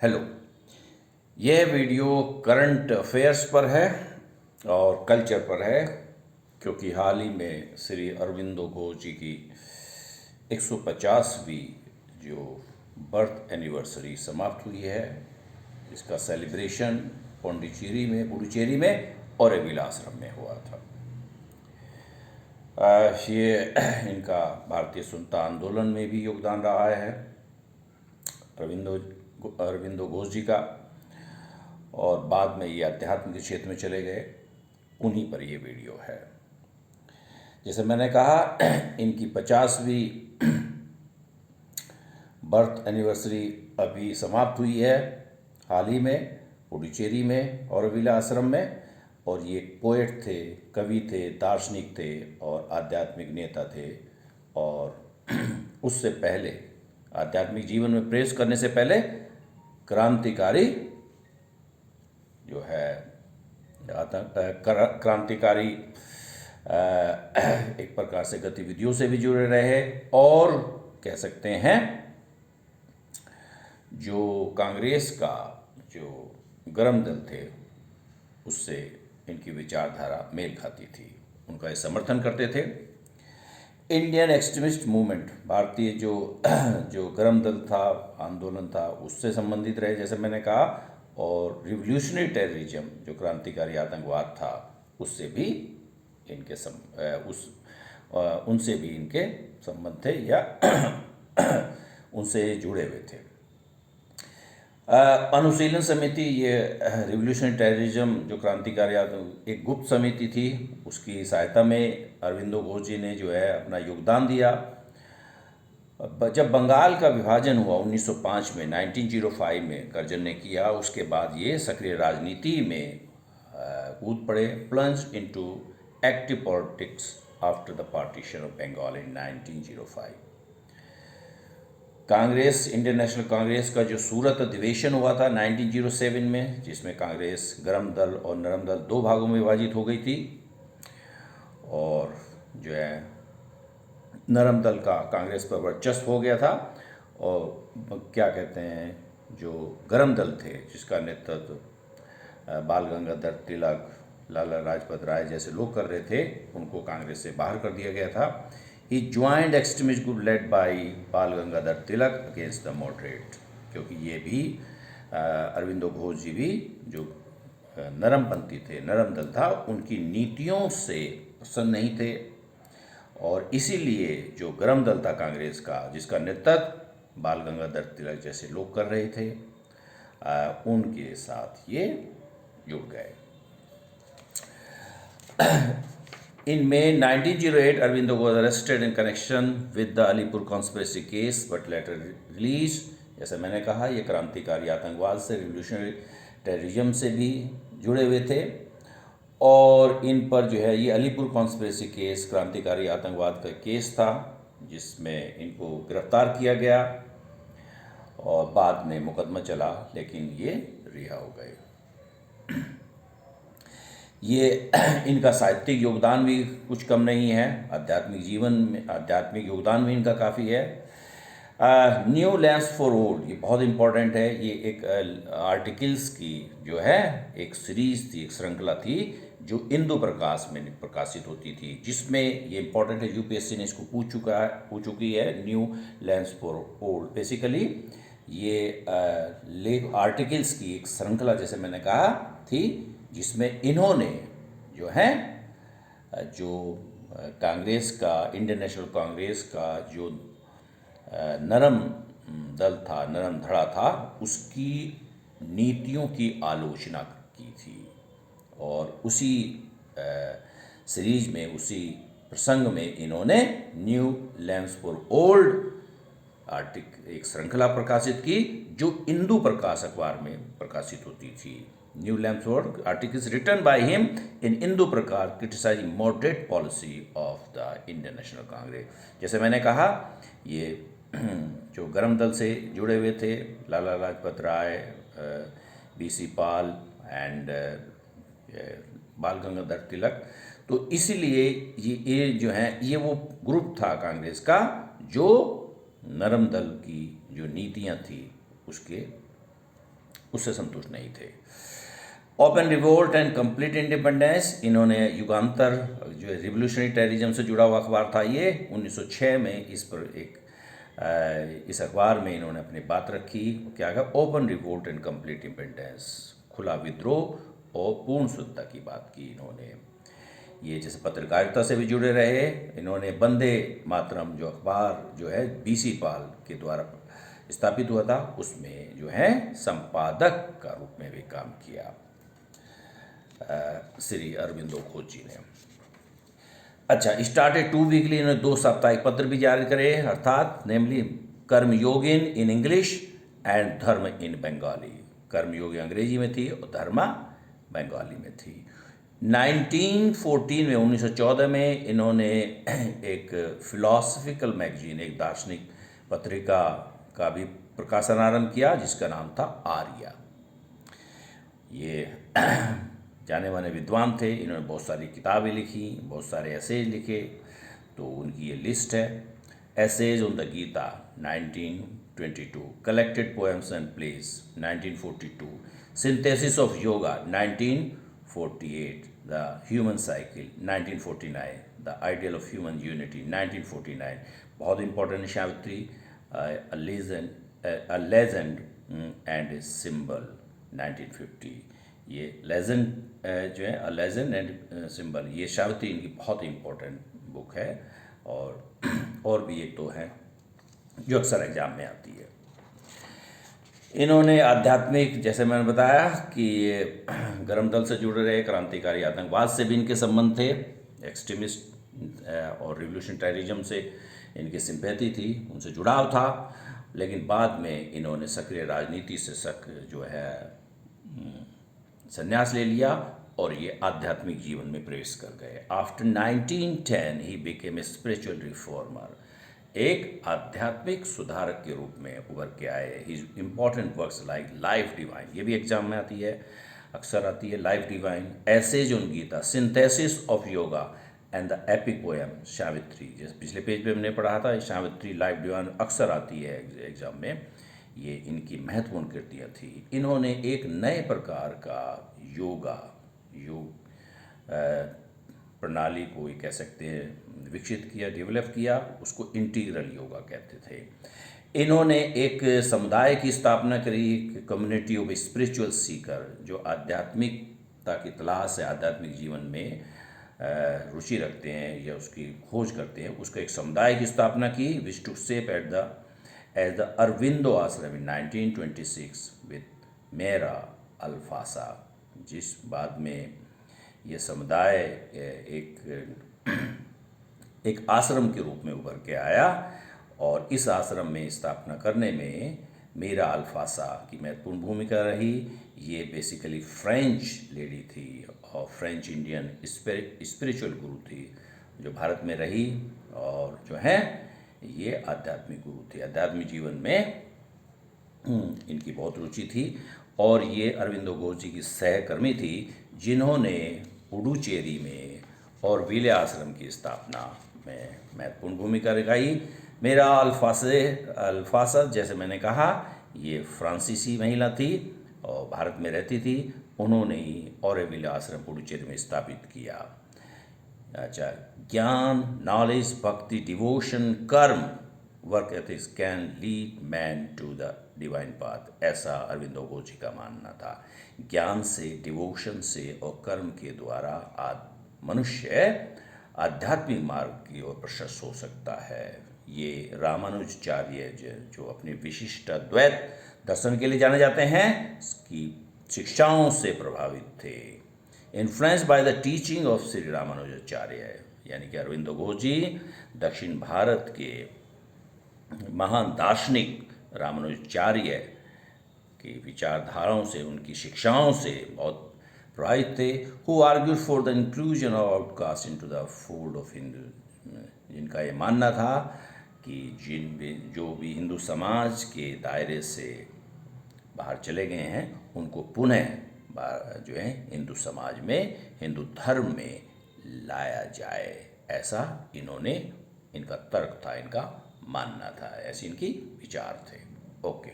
Hello. यह video current affairs पर है और कल्चर पर है, क्योंकि हाल ही में श्री अरविंदो घोष जी की 150वीं जो बर्थ एनिवर्सरी समाप्त हुई है। इसका सेलिब्रेशन पुडुचेरी में ऑरोविले आश्रम में हुआ था। ये इनका भारतीय स्वतंत्रता आंदोलन में भी योगदान रहा है अरविंदो घोष जी का, और बाद में ये आध्यात्म के क्षेत्र में चले गए। उन्हीं पर ये वीडियो है। जैसे मैंने कहा, इनकी 50वीं बर्थ एनिवर्सरी अभी समाप्त हुई है हाल ही में पुडुचेरी में ऑरोविले आश्रम में। और ये पोएट थे, कवि थे, दार्शनिक थे और आध्यात्मिक नेता थे। और उससे पहले आध्यात्मिक जीवन में प्रवेश करने से पहले क्रांतिकारी जो है क्रांतिकारी एक प्रकार से गतिविधियों से भी जुड़े रहे, और कह सकते हैं जो कांग्रेस का जो गरम दल थे उससे इनकी विचारधारा मेल खाती थी, उनका ये समर्थन करते थे। इंडियन एक्सट्रीमिस्ट मूवमेंट, भारतीय जो गरम दल था, आंदोलन था, उससे संबंधित रहे जैसे मैंने कहा। और रिवोल्यूशनरी टेररिज्म जो क्रांतिकारी आतंकवाद था, उससे भी इनके उनसे भी इनके संबंध थे या उनसे जुड़े हुए थे। अनुशीलन समिति, ये रिवोल्यूशनरी टेररिज्म जो क्रांतिकारी एक गुप्त समिति थी, उसकी सहायता में अरविंदो घोष जी ने जो है अपना योगदान दिया। जब बंगाल का विभाजन हुआ 1905 में, 1905 में कर्जन ने किया, उसके बाद ये सक्रिय राजनीति में कूद पड़े, plunge into active politics after the partition of Bengal in 1905। Congress, Indian National Congress का जो सूरत अधिवेशन हुआ था 1907 में, जिसमें कांग्रेस गरम दल और नरम दल दो भागों में विभाजित हो गई थी। और जो है नरम दल का कांग्रेस पर वर्चस्व हो गया था, और क्या कहते हैं, जो गरम दल थे जिसका नेतृत्व बाल गंगाधर तिलक, लाला लाजपत राय जैसे लोग कर रहे थे, उनको कांग्रेस से बाहर कर दिया गया था। He joined extremist group led by बाल Gangadhar Tilak against the moderate, क्योंकि ये भी अरविंदो घोष जी भी जो नरमपंथी थे, नरम दल था, उनकी नीतियों से प्रसन्न नहीं थे। और इसीलिए जो गरम दल था कांग्रेस का, जिसका नेतृत्व बाल गंगाधर तिलक जैसे लोग कर रहे थे, उनके साथ ये जुड़ गए। In May 1908, Aurobindo was arrested in connection with the Alipur conspiracy case, but later released. जैसे मैंने कहा, ये क्रांतिकारी आतंकवाद से, रिवोल्यूशनरी टेररिज्म से भी जुड़े हुए थे। और इन पर जो है ये अलीपुर कॉन्स्पिरेसी केस, क्रांतिकारी आतंकवाद का केस था, जिसमें इनको गिरफ्तार किया गया और बाद में मुकदमा चला, लेकिन ये रिहा हो गए। ये इनका साहित्यिक योगदान भी कुछ कम नहीं है, आध्यात्मिक जीवन में आध्यात्मिक योगदान भी इनका काफ़ी है। न्यू लैंड्स फॉर ओल्ड, ये बहुत इम्पोर्टेंट है। ये एक आर्टिकल्स की जो है एक सीरीज थी, एक श्रृंखला थी, जो इंदु प्रकाश में प्रकाशित होती थी, जिसमें ये इम्पोर्टेंट है, यूपीएससी ने इसको पूछ चुकी है। New lamps for old basically ये लेख आर्टिकल्स की एक श्रृंखला, जैसे मैंने कहा, थी, जिसमें इन्होंने जो है जो कांग्रेस का, इंडियन नेशनल कांग्रेस का जो नरम दल था, नरम धड़ा था, उसकी नीतियों की आलोचना की थी। और उसी सीरीज में, उसी प्रसंग में इन्होंने न्यू लैंड्स फॉर ओल्ड एक श्रृंखला प्रकाशित की, जो इंदु प्रकाश अखबार में प्रकाशित होती थी। New lamps for articles written by him in Indu Prakash criticising moderate policy of the Indian National Congress. जैसे मैंने कहा, ये जो गरम दल से जुड़े हुए थे, Lala Lajpat Rai, BC Pal and बाल गंगाधर तिलक, तो इसीलिए ये जो है, ये वो ग्रुप था कांग्रेस का जो नरम दल की जो नीतियां थी उसके उससे संतुष्ट नहीं थे। Open revolt and complete independence, इन्होंने युगांतर जो है रिवोल्यूशनरी टेररिज्म से जुड़ा हुआ अखबार था ये, 1906 में इस पर इस अखबार में इन्होंने अपनी बात रखी। क्या कहा? Open revolt and complete independence, खुला विद्रोह और पूर्ण शुद्धता की बात की इन्होंने। ये जैसे पत्रकारिता से भी जुड़े रहे, इन्होंने वंदे मातरम जो अखबार जो है बीसी पाल के द्वारा स्थापित हुआ था, उसमें जो है संपादक का रूप में भी काम किया श्री अरविंदो घोष जी ने। अच्छा, स्टार्टेड 2 वीकली, इन्होंने 2 साप्ताहिक पत्र भी जारी करे, अर्थात नेमली कर्मयोगिन इन इंग्लिश एंड धर्म इन बंगाली। कर्मयोगी अंग्रेजी में थी और धर्मा बंगाली में थी। 1914 में 1914 में इन्होंने एक फिलॉसफिकल मैगजीन, एक दार्शनिक पत्रिका का भी प्रकाशन आरंभ किया जिसका नाम था आर्या। ये जाने माने विद्वान थे, इन्होंने बहुत सारी किताबें लिखी, बहुत सारे एसेज लिखे, तो उनकी ये लिस्ट है। Essays on the Gita 1922, collected poems and plays 1942, synthesis of yoga 1948, the human cycle 1949, the ideal of human unity 1949, बहुत important Savitri, a legend and a symbol 1950। ये लेजेंड जो है, अ लेजेंड एंड सिंबल, ये सावित्री इनकी बहुत इंपॉर्टेंट बुक है। और भी एक दो हैं जो अक्सर एग्जाम में आती है। इन्होंने आध्यात्मिक, जैसे मैंने बताया कि ये गर्म दल से जुड़े रहे, क्रांतिकारी आतंकवाद से भी इनके संबंध थे, एक्सट्रीमिस्ट और रिवोल्यूशन टेररिज्म से इनकी सिंपैथी थी, उनसे जुड़ाव था। लेकिन बाद में इन्होंने सक्रिय राजनीति से जो है संन्यास ले लिया और ये आध्यात्मिक जीवन में प्रवेश कर गए। After 1910 he became a spiritual reformer, एक आध्यात्मिक सुधारक के रूप में उभर के आए। His important works like life divine, ये भी एग्जाम में आती है, अक्सर आती है, life divine, essays on Gita, synthesis of yoga and the epic poem Savitri, जैसे पिछले पेज पे हमने पढ़ा था, सावित्री लाइफ डिवाइन अक्सर आती है एग्जाम में। ये इनकी महत्वपूर्ण कृतियाँ थी। इन्होंने एक नए प्रकार का योग प्रणाली को कह सकते हैं विकसित किया, डेवलप किया, उसको इंटीग्रल योगा कहते थे। इन्होंने एक समुदाय की स्थापना करी, कम्युनिटी ऑफ स्पिरिचुअल सीकर, जो आध्यात्मिकता की तलाश है, आध्यात्मिक जीवन में रुचि रखते हैं या उसकी खोज करते हैं, उसका एक समुदाय की स्थापना की, विच टुक शेप एज द अरविंदो आश्रम इन 1926 विथ मेरा अल्फासा, जिस बाद में ये समुदाय एक आश्रम के रूप में उभर के आया। और इस आश्रम में स्थापना करने में मीरा अल्फासा की महत्वपूर्ण भूमिका रही। ये बेसिकली फ्रेंच लेडी थी और फ्रेंच इंडियन स्पिरिचुअल गुरु थी जो भारत में रही, और जो है ये आध्यात्मिक गुरु थी। आध्यात्मिक जीवन में इनकी बहुत रुचि थी और ये अरविंदो घोष जी की सहकर्मी थी, जिन्होंने पुडुचेरी में और विले आश्रम की स्थापना में महत्वपूर्ण भूमिका निभाई। मेरा अल्फासा, जैसे मैंने कहा, ये फ्रांसीसी महिला थी और भारत में रहती थी। उन्होंने ही औरविले आश्रम पुडुचेरी में स्थापित किया। अच्छा, ज्ञान, knowledge, bhakti, devotion, karma, work ethics can lead man to the divine path, ऐसा अरविंदो घोष जी का मानना था। ज्ञान से, डिवोशन से और कर्म के द्वारा मनुष्य आध्यात्मिक मार्ग की ओर प्रशस्त हो सकता है। ये रामानुजाचार्य जो अपने विशिष्ट द्वैत दर्शन के लिए जाने जाते हैं, इसकी शिक्षाओं से प्रभावित थे। Influenced by the teaching of Shri Ramanujacharya, यानी कि अरविंदो घोष जी दक्षिण भारत के महान दार्शनिक रामानुजाचार्य की विचारधाराओं से, उनकी शिक्षाओं से बहुत प्रभावित थे। Who argued for the inclusion of outcast into the fold of Hindu, जिनका ये मानना था कि जो भी हिंदू समाज के दायरे से बाहर चले गए हैं, उनको पुनः जो है हिंदू समाज में, हिंदू धर्म में लाया जाए, ऐसा इनका तर्क था, इनका मानना था, ऐसे इनकी विचार थे। ओके।